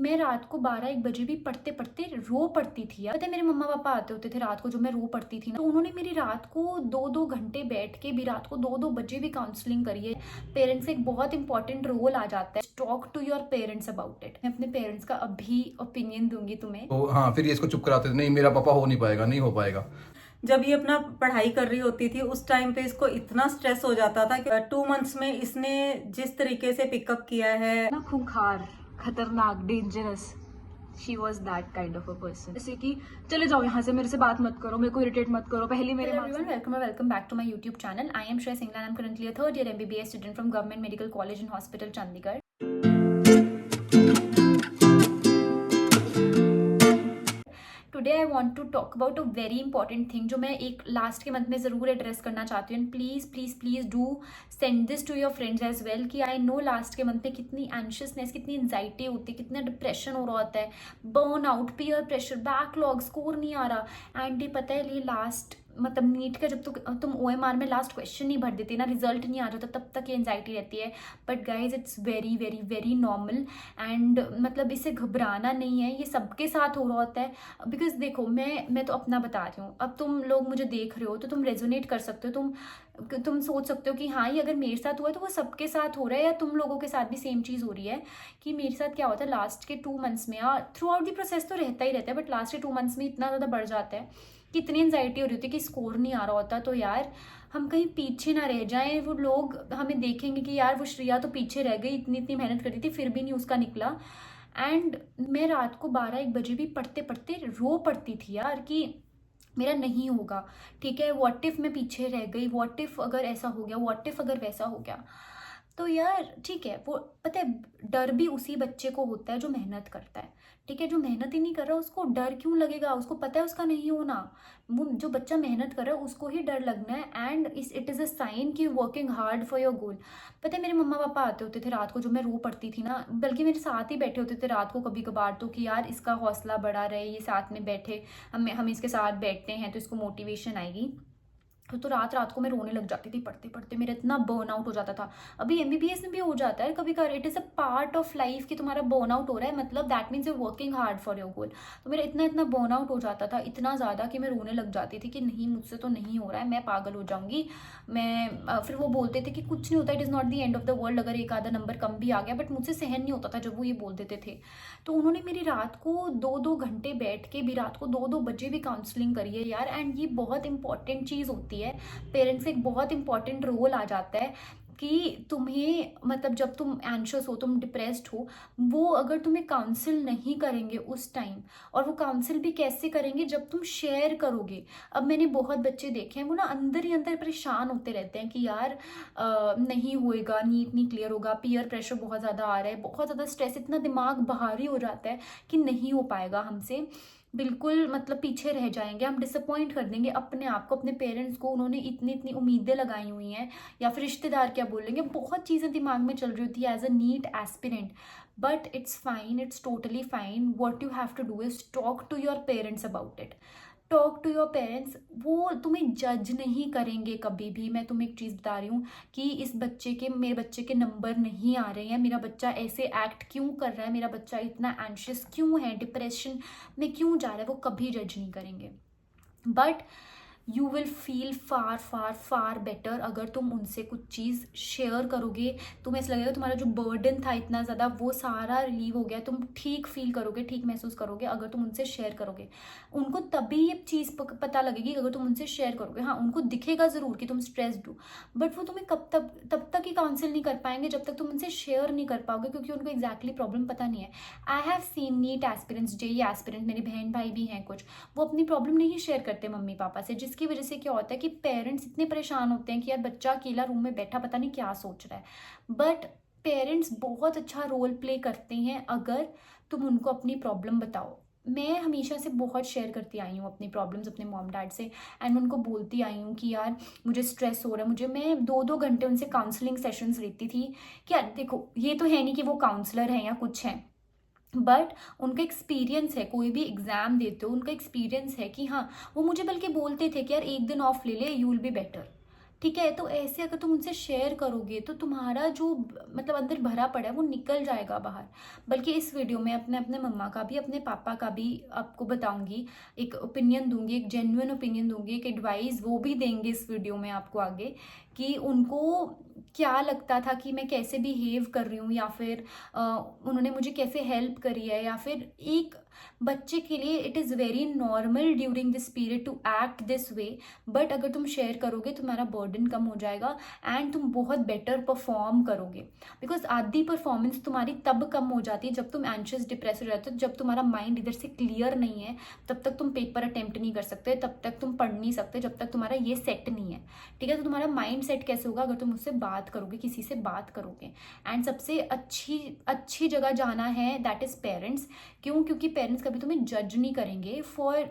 मैं रात को 12-1 बजे भी पढ़ते पढ़ते रो पड़ती थी यार। पता है मेरे मम्मा पापा आते होते थे रात को जब मैं रो पड़ती थी ना, तो उन्होंने मेरी रात को 2-2 घंटे बैठ के भी रात को 2-2 बजे भी काउंसलिंग करी है। पेरेंट्स का एक बहुत इंपॉर्टेंट रोल आ जाता है। Talk to your parents about it. मैं अपने पेरेंट्स का अभी ओपिनियन दूंगी तुम्हें। तो हाँ, फिर ये इसको चुप कराते थे, नहीं मेरा पापा हो नहीं पाएगा, नहीं हो पाएगा। जब ये अपना पढ़ाई कर रही होती थी उस टाइम पे इसको इतना स्ट्रेस हो जाता था कि 2 मंथ्स में इसने जिस तरीके से पिकअप किया है ना, खूंखार, खतरनाक, dangerous, she was that kind of a person. जैसे कि चले जाओ यहाँ से, मेरे से बात मत करो, मेरे को इरिटेट मत करो, पहले मेरे welcome back to my YouTube channel. I am Shreya Singla, I am currently a third year MBBS student from government medical college and hospital Chandigarh. Today I want to talk about a very important thing जो मैं एक last के month में ज़रूर address करना चाहती हूँ। And please please please do send this to your friends as well कि आई नो लास्ट के मंथ में कितनी एंशियसनेस, कितनी एंजाइटी होती है, कितना डिप्रेशन हो रहा होता है, burn out, peer pressure, backlog, score नहीं आ रहा। एंड ये पता है ये लास्ट मतलब नीट का जब तुम OMR में लास्ट क्वेश्चन नहीं भर देते ना, रिजल्ट नहीं आ जाता, तब तक ये एंजाइटी रहती है। But guys it's very very very normal. And मतलब इससे घबराना नहीं है, ये सबके साथ हो रहा होता है। बिकॉज देखो मैं तो अपना बता रही हूँ, अब तुम लोग मुझे देख रहे हो तो तुम रेजोनेट कर सकते हो, तुम सोच सकते हो कि हाँ ये अगर मेरे साथ हुआ है तो वो सबके साथ हो रहा है, या तुम लोगों के साथ भी सेम चीज़ हो रही है। कि मेरे साथ क्या होता है लास्ट के 2 मंथ्स में, या थ्रू आउट द प्रोसेस तो रहता ही रहता है, बट लास्ट के 2 मंथ्स में इतना ज़्यादा बढ़ जाता है कि इतनी एंजाइटी हो रही होती है कि स्कोर नहीं आ रहा होता। तो यार हम कहीं पीछे ना रह जाएं, वो लोग हमें देखेंगे कि यार वो श्रेया तो पीछे रह गई, इतनी इतनी मेहनत करी थी फिर भी नहीं उसका निकला। एंड मैं रात को 12-1 बजे भी पढ़ते पढ़ते रो पड़ती थी यार कि मेरा नहीं होगा, ठीक है, व्हाट इफ मैं पीछे रह गई, व्हाट इफ अगर ऐसा हो गया, व्हाट इफ अगर वैसा हो गया। तो यार ठीक है, वो पता है डर भी उसी बच्चे को होता है जो मेहनत करता है, ठीक है। जो मेहनत ही नहीं कर रहा उसको डर क्यों लगेगा, उसको पता है उसका नहीं होना। वो जो बच्चा मेहनत कर रहा है उसको ही डर लगना है। And it is a sign कि working hard for your goal. पता है मेरे मम्मा पापा आते होते थे रात को जब मैं रो पड़ती थी ना, बल्कि मेरे साथ ही बैठे होते थे रात को कभी कभार, तो कि यार इसका हौसला बढ़ा रहे, ये साथ में बैठे, हम इसके साथ बैठते हैं तो इसको मोटिवेशन आएगी। तो रात रात को मैं रोने लग जाती थी पढ़ते पढ़ते, मेरा इतना बर्न आउट हो जाता था। अभी MBBS में भी हो जाता है कभी कभार, it is a part of life कि तुम्हारा बर्न आउट हो रहा है, मतलब that means you working hard for your गोल। तो मेरा इतना इतना बर्न आउट हो जाता था, इतना ज़्यादा कि मैं रोने लग जाती थी कि नहीं मुझसे तो नहीं हो रहा है, मैं पागल हो जाऊंगी। फिर वो बोलते थे कि कुछ नहीं होता, it is not the end of the world अगर एक आधा नंबर कम भी आ गया, बट मुझसे सहन नहीं होता था जब वो ये बोल देते थे। तो उन्होंने मेरी रात को 2-2 घंटे बैठ के भी रात को 2-2 बजे भी काउंसलिंग करी है यार। एंड ये बहुत इंपॉर्टेंट चीज़ होती है, पेरेंट्स का एक बहुत इंपॉर्टेंट रोल आ जाता है कि तुम्हें मतलब जब तुम एंशियस हो, तुम डिप्रेस्ड हो, वो अगर तुम्हें काउंसिल नहीं करेंगे उस टाइम, और वो काउंसिल भी कैसे करेंगे जब तुम शेयर करोगे। अब मैंने बहुत बच्चे देखे हैं वो ना अंदर ही अंदर परेशान होते रहते हैं कि यार नहीं होएगा, नीट नहीं क्लियर होगा, पीयर प्रेशर बहुत ज़्यादा आ रहा है, बहुत ज़्यादा स्ट्रेस, इतना दिमाग भारी हो जाता है कि नहीं हो पाएगा हमसे, बिल्कुल मतलब पीछे रह जाएंगे, हम डिसअपॉइंट कर देंगे अपने आप को, अपने पेरेंट्स को, उन्होंने इतनी इतनी उम्मीदें लगाई हुई हैं, या फिर रिश्तेदार क्या बोलेंगे, बहुत चीज़ें दिमाग में चल रही होती है as a NEET aspirant. But it's fine, it's totally fine. What you have to do is talk to your parents about it. Talk to your parents, वो तुम्हें जज नहीं करेंगे कभी भी। मैं तुम्हें एक चीज़ बता रही हूँ कि मेरे बच्चे के नंबर नहीं आ रहे हैं, मेरा बच्चा ऐसे एक्ट क्यों कर रहा है, मेरा बच्चा इतना एंशियस क्यों है, डिप्रेशन में क्यों जा रहा है, वो कभी जज नहीं करेंगे। But you will feel far far far better अगर तुम उनसे कुछ चीज़ शेयर करोगे। तुम्हें ऐसा लगेगा तुम्हारा जो बर्डन था इतना ज़्यादा वो सारा रिलीव हो गया, तुम ठीक फील करोगे, ठीक महसूस करोगे अगर तुम उनसे शेयर करोगे। उनको तभी ये चीज़ पता लगेगी अगर तुम उनसे शेयर करोगे। हाँ, उनको दिखेगा ज़रूर कि तुम स्ट्रेस्ड हो, बट वो तुम्हें तब तक ही काउंसिल नहीं कर पाएंगे जब तक तुम उनसे शेयर नहीं कर पाओगे, क्योंकि उनको एग्जैक्टली प्रॉब्लम पता नहीं है। I have seen NEET aspirants, JEE aspirant, मेरे बहन भाई भी हैं कुछ, वो अपनी प्रॉब्लम नहीं शेयर करते मम्मी पापा से, जिसकी वजह से क्या होता है कि पेरेंट्स इतने परेशान होते हैं कि यार बच्चा अकेला रूम में बैठा पता नहीं क्या सोच रहा है। बट पेरेंट्स बहुत अच्छा रोल प्ले करते हैं अगर तुम उनको अपनी प्रॉब्लम बताओ। मैं हमेशा से बहुत शेयर करती आई हूँ अपनी प्रॉब्लम्स अपने मॉम डैड से, एंड मैं उनको बोलती आई हूँ कि यार मुझे स्ट्रेस हो रहा है, मैं 2-2 घंटे उनसे काउंसलिंग सेशंस लेती थी कि यार देखो ये तो है नहीं कि वो काउंसलर हैं या कुछ हैं, बट उनका एक्सपीरियंस है, कोई भी एग्जाम देते हो उनका एक्सपीरियंस है कि हाँ, वो मुझे बल्कि बोलते थे कि यार एक दिन ऑफ ले ले, यू विल बी बेटर। ठीक है। तो ऐसे अगर तुम उनसे शेयर करोगे तो तुम्हारा जो मतलब अंदर भरा पड़ा है वो निकल जाएगा बाहर। बल्कि इस वीडियो में अपने अपने मम्मा का भी अपने पापा का भी आपको बताऊंगी, एक ओपिनियन दूंगी, एक जेन्युइन ओपिनियन दूंगी, एक एडवाइस वो भी देंगे इस वीडियो में आपको आगे, कि उनको क्या लगता था कि मैं कैसे बिहेव कर रही हूँ, या फिर उन्होंने मुझे कैसे हेल्प करी है, या फिर एक बच्चे के लिए it is very normal during this period to act this way. But अगर तुम शेयर करोगे तुम्हारा बर्डन कम हो जाएगा एंड तुम बहुत बेटर परफॉर्म करोगे। बिकॉज आधी परफॉर्मेंस तुम्हारी तब कम हो जाती है जब तुम एंशियस डिप्रेस हो जाते हो, जब तुम्हारा माइंड इधर से क्लियर नहीं है तब तक तुम पेपर अटेम्प्ट नहीं कर सकते, तब तक तुम पढ़ नहीं सकते, जब तक तुम्हारा ये सेट नहीं है। ठीक है। तो तुम्हारा माइंड सेट कैसे होगा? अगर तुम उससे बात करोगे, किसी से बात करोगे। एंड सबसे अच्छी जगह जाना है दैट इज पेरेंट्स। क्यों? क्योंकि पेरेंट्स कभी तुम्हें जज नहीं करेंगे फॉर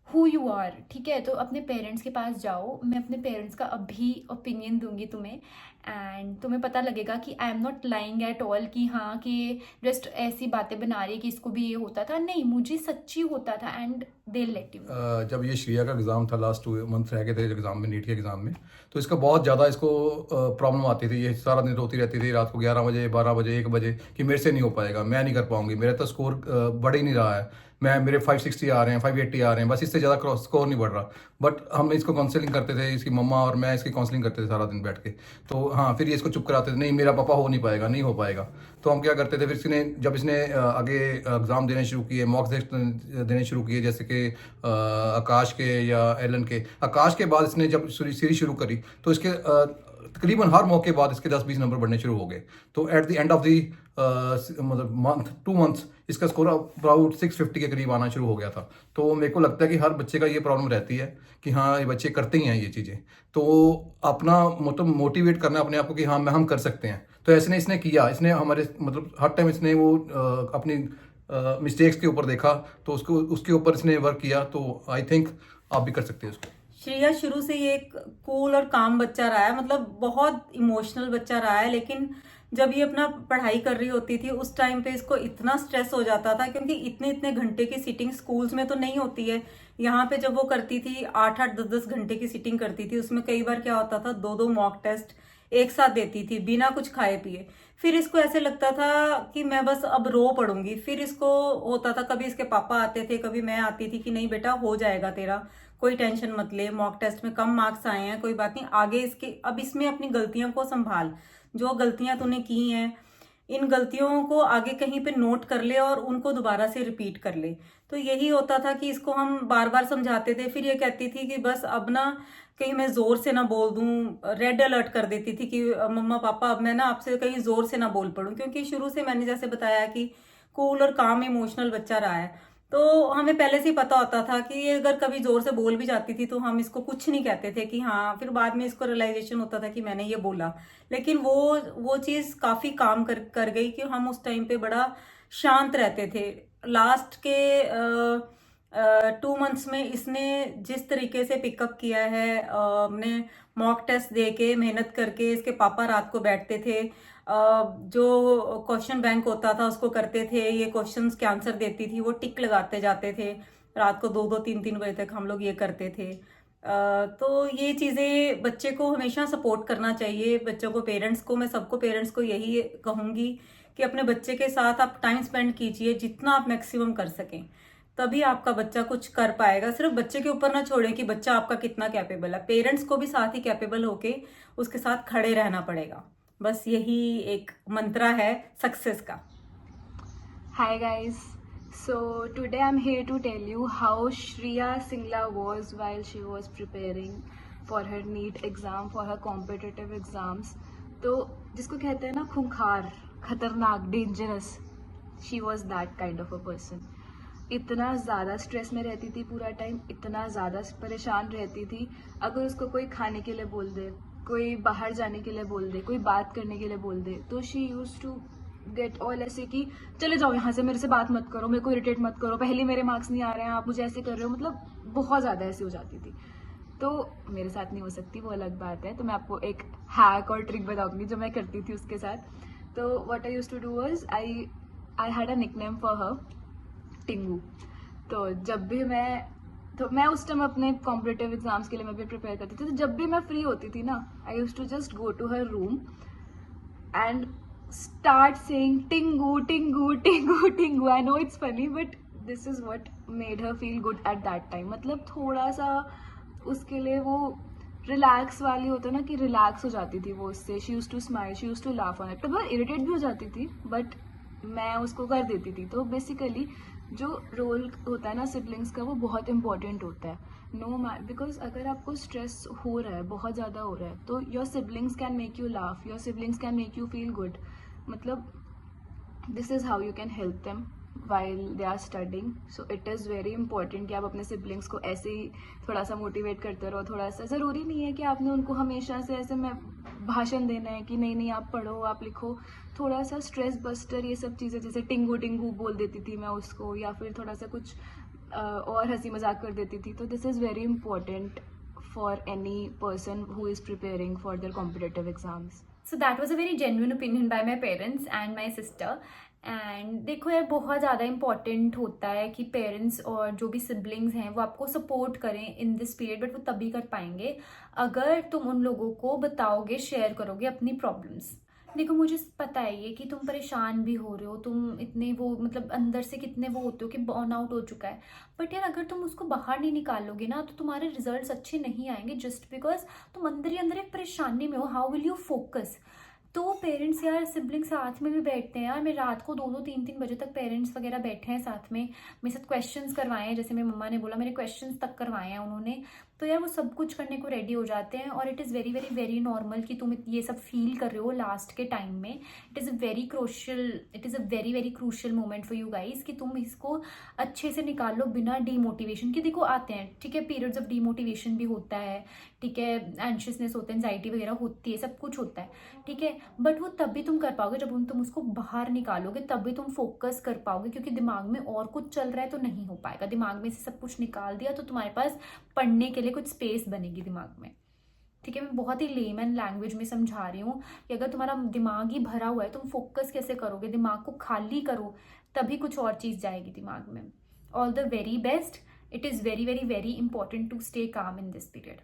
हु यू आर। ठीक है। तो अपने पेरेंट्स के पास जाओ, मैं अपने पेरेंट्स का अभी ओपिनियन दूंगी तुम्हें, एंड तुम्हें पता लगेगा कि I am not lying at all, कि हाँ कि जस्ट ऐसी बातें बना रही है कि इसको भी ये होता था। नहीं, मुझे सच्ची होता था एंड दे लेट यू। जब ये श्रिया का एग्ज़ाम था, लास्ट 2 मंथ रह गए थे एग्ज़ाम में, नीट के एग्ज़ाम में, तो इसका बहुत ज़्यादा इसको प्रॉब्लम आती थी। ये सारा दिन रोती रहती थी, रात को 11 बजे 12 बजे 1 बजे कि मेरे से नहीं हो पाएगा, मैं नहीं कर पाऊंगी, मेरा तो स्कोर बढ़ ही नहीं रहा है, मेरे 560 आ रहे हैं, 580 आ रहे हैं, बस इससे ज़्यादा स्कोर नहीं बढ़ रहा। बट हम इसको काउंसलिंग करते थे, इसकी मम्मा और मैं इसकी काउंसलिंग करते थे सारा दिन बैठ के। तो हाँ, फिर ये इसको चुप कराते थे, नहीं मेरा पापा हो नहीं पाएगा, नहीं हो पाएगा। तो हम क्या करते थे, फिर इसने जब इसने आगे एग्ज़ाम देने शुरू किए, मॉक टेस्ट देने शुरू किए, जैसे कि आकाश के या एलन के। आकाश के बाद इसने जब सीरीज शुरू करी तो इसके तकरीबन हर मौके बाद इसके 10-20 नंबर बढ़ने शुरू हो गए। तो at the end of the मतलब मंथ 2 मंथ्स इसका स्कोर अबाउट 650 के करीब आना शुरू हो गया था। तो मेरे को लगता है कि हर बच्चे का ये प्रॉब्लम रहती है कि हाँ, ये बच्चे करते ही हैं ये चीज़ें। तो अपना मतलब मोटिवेट करना अपने आप को कि हाँ हम कर सकते हैं। तो ऐसे ने इसने किया, इसने हमारे मतलब हर टाइम इसने वो अपनी मिस्टेक्स के ऊपर देखा, तो उसके ऊपर इसने वर्क किया। तो आई थिंक आप भी कर सकते हैं उसको। श्रेया शुरू से ये एक कूल और काम बच्चा रहा है, मतलब बहुत इमोशनल बच्चा रहा है। लेकिन जब ये अपना पढ़ाई कर रही होती थी उस टाइम पे इसको इतना स्ट्रेस हो जाता था, क्योंकि इतने घंटे की सीटिंग स्कूल्स में तो नहीं होती है। यहाँ पे जब वो करती थी 8-8 10-10 घंटे की सीटिंग करती थी, उसमें कई बार क्या होता था 2-2 मॉक टेस्ट एक साथ देती थी बिना कुछ खाए पिए। फिर इसको ऐसे लगता था कि मैं बस अब रो पड़ूंगी। फिर इसको होता था, कभी इसके पापा आते थे, कभी मैं आती थी, कि नहीं बेटा हो जाएगा तेरा, कोई टेंशन मत ले, मॉक टेस्ट में कम मार्क्स आए हैं, कोई बात नहीं, आगे इसके अब इसमें अपनी गलतियों को संभाल, जो गलतियां तूने की हैं इन गलतियों को आगे कहीं पे नोट कर ले और उनको दोबारा से रिपीट कर ले। तो यही होता था कि इसको हम बार बार समझाते थे। फिर ये कहती थी कि बस अब ना कहीं मैं जोर से ना बोल दूं, रेड अलर्ट कर देती थी कि मम्मा पापा अब मैं ना आपसे कहीं जोर से ना बोल पड़ूं, क्योंकि शुरू से मैंने जैसे बताया कि कूल और काम इमोशनल बच्चा रहा है। तो हमें पहले से ही पता होता था कि ये अगर कभी जोर से बोल भी जाती थी तो हम इसको कुछ नहीं कहते थे कि हाँ। फिर बाद में इसको रियलाइजेशन होता था कि मैंने ये बोला, लेकिन वो चीज़ काफ़ी काम कर गई कि हम उस टाइम पे बड़ा शांत रहते थे। लास्ट के 2 मंथ्स में इसने जिस तरीके से पिकअप किया है, हमने मॉक टेस्ट दे के मेहनत करके, इसके पापा रात को बैठते थे, जो क्वेश्चन बैंक होता था उसको करते थे, ये क्वेश्चंस के आंसर देती थी, वो टिक लगाते जाते थे। रात को 2-2 3-3 बजे तक हम लोग ये करते थे। तो ये चीज़ें बच्चे को हमेशा सपोर्ट करना चाहिए, बच्चों को, पेरेंट्स को। मैं सबको पेरेंट्स को यही कहूँगी कि अपने बच्चे के साथ आप टाइम स्पेंड कीजिए जितना आप मैक्सिमम कर सकें, तभी आपका बच्चा कुछ कर पाएगा। सिर्फ बच्चे के ऊपर ना छोड़ें कि बच्चा आपका कितना कैपेबल है, पेरेंट्स को भी साथ ही कैपेबल होके उसके साथ खड़े रहना पड़ेगा। बस यही एक मंत्रा है सक्सेस का। Hi guys, so today I'm here to tell you how Shriya Singla was while she was preparing for her NEET exam, for her competitive exams. तो जिसको कहते हैं ना खूंखार, खतरनाक, dangerous, she was that kind of a person. इतना ज़्यादा stress में रहती थी पूरा टाइम, इतना ज़्यादा परेशान रहती थी। अगर उसको कोई खाने के लिए बोल दे, कोई बाहर जाने के लिए बोल दे, कोई बात करने के लिए बोल दे, तो she used to get all ऐसे कि चले जाओ यहाँ से, मेरे से बात मत करो, मेरे को इरिटेट मत करो, पहले मेरे मार्क्स नहीं आ रहे हैं, आप मुझे ऐसे कर रहे हो, मतलब बहुत ज़्यादा ऐसे हो जाती थी। तो मेरे साथ नहीं हो सकती, वो अलग बात है। तो मैं आपको एक हैक और ट्रिक बताऊंगी जो मैं करती थी उसके साथ। तो what I used to do was I had a nickname for her, Tingu. तो जब भी मैं तो मैं उस टाइम अपने कॉम्पिटिटिव एग्जाम्स के लिए मैं भी प्रिपेयर करती थी, तो जब भी मैं फ्री होती थी ना, I used to just go to her room and start saying tingu tingu tingu tingu. I know it's funny but this is what made her feel good at that time. मतलब थोड़ा सा उसके लिए वो relax वाली होता है ना, कि रिलैक्स हो जाती थी वो उससे. She use to smile, she use to laugh on it. तो बहुत इरिटेट भी हो जाती थी बट मैं उसको कर देती थी. तो बेसिकली जो रोल होता है ना सिबलिंग्स का, वो बहुत इंपॉर्टेंट होता है. नो मैट, बिकॉज अगर आपको स्ट्रेस हो रहा है, बहुत ज़्यादा हो रहा है, तो your siblings can make you laugh, your siblings can make you feel good. मतलब this is how you can help them while they are studying. So it is very important कि आप अपने सिबलिंग्स को ऐसे ही थोड़ा सा मोटिवेट करते रहो. थोड़ा सा, ज़रूरी नहीं है कि आपने उनको हमेशा से ऐसे में भाषण देना है कि नहीं नहीं आप पढ़ो आप लिखो. थोड़ा सा स्ट्रेस बस्टर ये सब चीज़ें, जैसे टिंगू टिंगू बोल देती थी मैं उसको, या फिर थोड़ा सा कुछ और हंसी मजाक कर देती थी. तो this is very important for any person who is preparing for their competitive exams. So that was a very genuine opinion by my parents and my sister. And देखो यार, बहुत ज़्यादा इंपॉर्टेंट होता है कि पेरेंट्स और जो भी सिबलिंग्स हैं वो आपको सपोर्ट करें इन दिस पीरियड. बट वो तभी कर पाएंगे अगर तुम उन लोगों को बताओगे, शेयर करोगे अपनी प्रॉब्लम्स. देखो मुझे पता है ये कि तुम परेशान भी हो रहे हो, तुम इतने वो मतलब अंदर से कितने वो होते हो कि बर्न आउट हो चुका है. बट यार अगर तुम उसको बाहर नहीं निकालोगे ना, तो तुम्हारे रिजल्ट्स अच्छे नहीं आएंगे, जस्ट बिकॉज तुम अंदर ही अंदर एक परेशानी में हो. How will you focus? तो पेरेंट्स यार, सिबलिंग्स साथ में भी बैठते हैं यार. मैं रात को 2-2 3-3 बजे तक पेरेंट्स वगैरह बैठे हैं साथ में, मेरे साथ क्वेश्चंस करवाए हैं. जैसे मेरी मम्मा ने बोला, मेरे क्वेश्चंस तक करवाए हैं उन्होंने. तो यार वो सब कुछ करने को रेडी हो जाते हैं. और it is very very very normal कि तुम ये सब फील कर रहे हो लास्ट के टाइम में. It is a very very crucial moment for you guys कि तुम इसको अच्छे से निकाल लो बिना डीमोटिवेशन के. देखो आते हैं, ठीक है, पीरियड्स ऑफ डीमोटिवेशन भी होता है, ठीक है, एंशियसनेस होता है, एंजाइटी वगैरह होती है, सब कुछ होता है, ठीक है. बट वो तभी तुम कर पाओगे जब तुम उसको बाहर निकालोगे, तभी तुम फोकस कर पाओगे. क्योंकि दिमाग में और कुछ चल रहा है तो नहीं हो पाएगा. दिमाग में से सब कुछ निकाल दिया तो तुम्हारे पास पढ़ने के लिए कुछ स्पेस बनेगी दिमाग में. ठीक है, मैं बहुत ही लेमन लैंग्वेज में समझा रही हूँ कि अगर तुम्हारा दिमाग ही भरा हुआ है, तुम फोकस कैसे करोगे? दिमाग को खाली करो, तभी कुछ और चीज़ जाएगी दिमाग में. All the very best. It is very very very important to stay calm in this period.